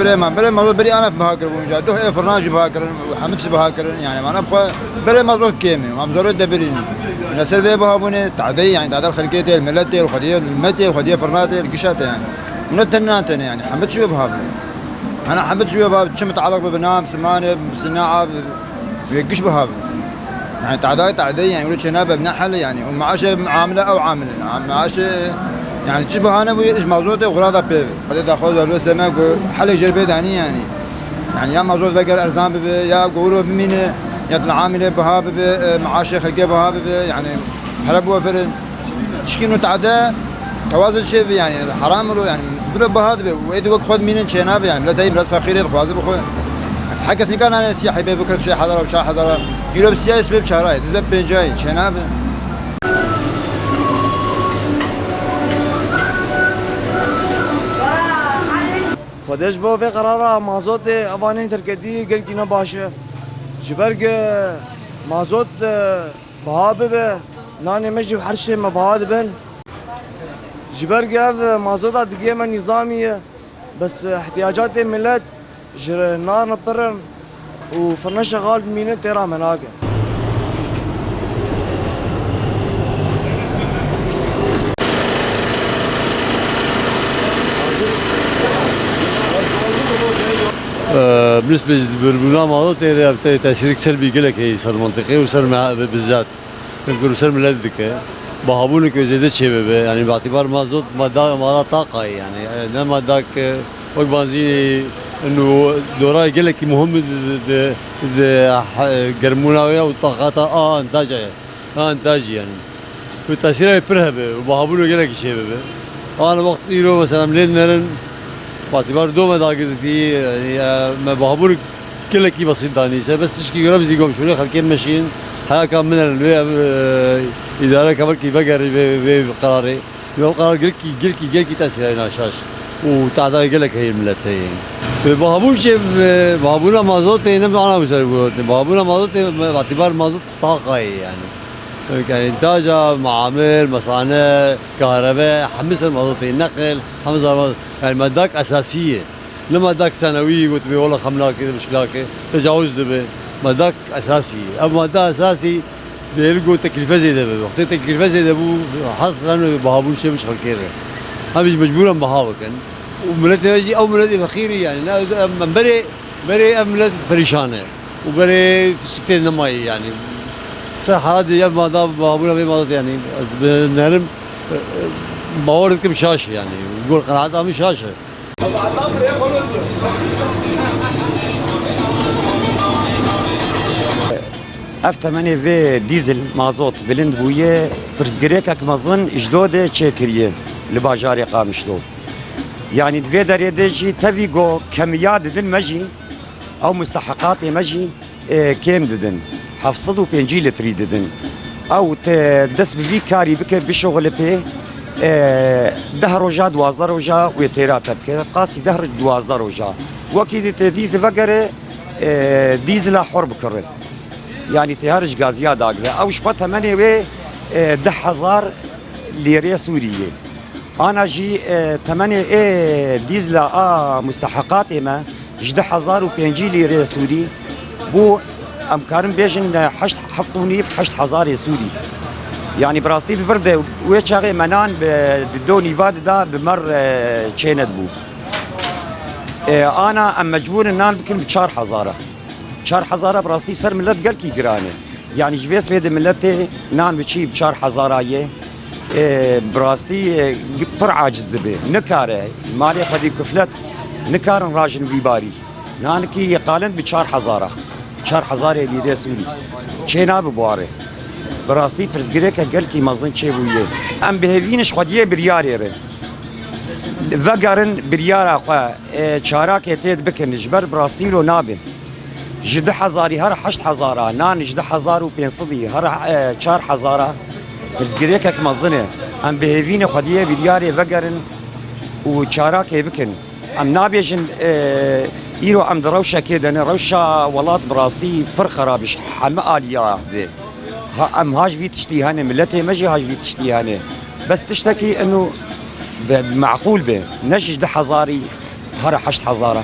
بري ما بري مازوت بري انا بهاكر وجاته اي فرناج بهاكر وحمد بهاكر يعني ما انا بخوا بري مازوت كيمي ما مزورت دبريني الناس اللي بهابوني تعدي يعني تعدل خلقيتي الملتي الخديه المتي الخديه فرناتي القشاتي يعني ونتناتني يعني حمد شو بهاب انا حمد شو بهاب شو متعلق ببنام سمانه بصناعه بيقش بهاب يعني تعدي يعني يقولوا شنابه بنحل يعني ومعاش عامله او عامل معاش يعني تشبه انا ويش مازوت وغراضه بيف هذا تاخذ الوسط ما حل جربت يعني يا مازوت فقر ارزان يا قولوا بمين يطلع عامله بهاب معاش خلقه بهاب يعني حلب وفر تشكينه تعدى توازن شيء يعني حرام له يعني بلا بهذا ويد وقت خذ مين شنابه يعني لا تايم لا فقير خوازه بخو حكى سني كان انا سياحي بكره بشي حضره وشا حضره يلو بسياس بشهراي تزلب بنجاي شنابه خودش با و قراره مازوت اوانین ترکدی گل کی نباشه جبرگ مازوت بها به نان مجب هر شيء ما بها بن جبرگ مازوت دیگه من نظامیه بس احتياجات الملت جر نار نبرم وفرنا شغال مينه ترى مناقه بالنسبه للبرنامج هذا تاثير سلبي لك هي صار منطقي وصار بالذات نقول صار من الذكاء بهابونك زيادة شباب يعني باعتبار مازوت ماده طاقه يعني انما ذاك وقت بنزين انه دورة يقول لك مهم قرموناويه وطاقتها انتاج يعني والتاثير يبرهبه وبهابونه يقول لك شباب انا وقت يلو مثلا ملين مرن باعتبار دوما داقتي يعني ما بهابونك كل كي بسيط دانيسه بس تشكي قرب زيقوم شو خلكين ماشيين هيا كان من الاداره كمان كي بقر بقراري القرار قال كي تاثير ناشاش وتعدى يقول لك هي الملت هي بهابون شيء بهابونا مازوت هنا انا مش بهابونا مازوت باعتبار مازوت طاقه يعني انتاجها معامل مصانع كهرباء حمس المازوت نقل حمس المازوت يعني مادات اساسيه لما مادات ثانويه قلت بي والله خملاك كذا مشكلاك تجاوز دبي مادات اساسيه اما ماده اساسي بيلقوا تكلفه زي ده وقت تكلفه زي ده حصل انه بهابون شيء مش خلكيره هم مجبورا بهاوك وملت يجي او ملت الاخيري يعني من بري ملت فريشانه وبري تسكتين نماي يعني هذا يا ما ضاب بابونا ما يعني نرم باوردكم شاشه يعني يقول قناعتها مش شاشه اف8 في ديزل مازوت بلند بويه برزقريكك مظن جدوده تشكريه لباجاري قامشلو يعني دفي دريدجي تفيجو كميات ددن مجي او مستحقات مجي كيم ددن حفصدو بينجي لتري ددن او دس بفي كاري بك بشغل بي ده روجا 12 روجا ويتيرا تبكي قاسي ده 12 روجا وكيد ديز فقره ديزل حر بكره يعني تهرج غازيا داغله او شفتها مني و 10000 ليره سوريه انا جي 8 ديزلا مستحقات ما 10005 ليره سوري بو امكارم بيجن حفطوني في 8000 سوري يعني براستي الفرده ويتشاغي منان بدوني فاد دا بمر تشيند بو انا ام مجبور ان بكل بشار حزاره بشار حزاره براستي سر ملت قال كي قرانه يعني جفيس بيد ملتي نان بشي بشار حزاره براستي بر عاجز دبي نكاره مالي خدي كفلت نكار راجن في باري نانكي قالن بشار حزاره شار حزاره اللي سوري شينا ببواره براستي برزقريك قال كي مزن شي بويه ام بهفينش خديه برياري رن وقرن بريارا خا شاراك يتيد بكن جبر براستي لو نابن 10000 هر 8000 نان 10500 هر 4000 برزقريك مزنه ام بهفين خديه برياري وقرن وشاراك بكن ام نابيجن ايرو ام دروشه كده روشه ولات براستي فر خرابش حما اليا ام هاج في تشتي هاني ملتي مجي هاج في تشتي هاني بس تشتكي انه معقول به نجي 10000 هر 8000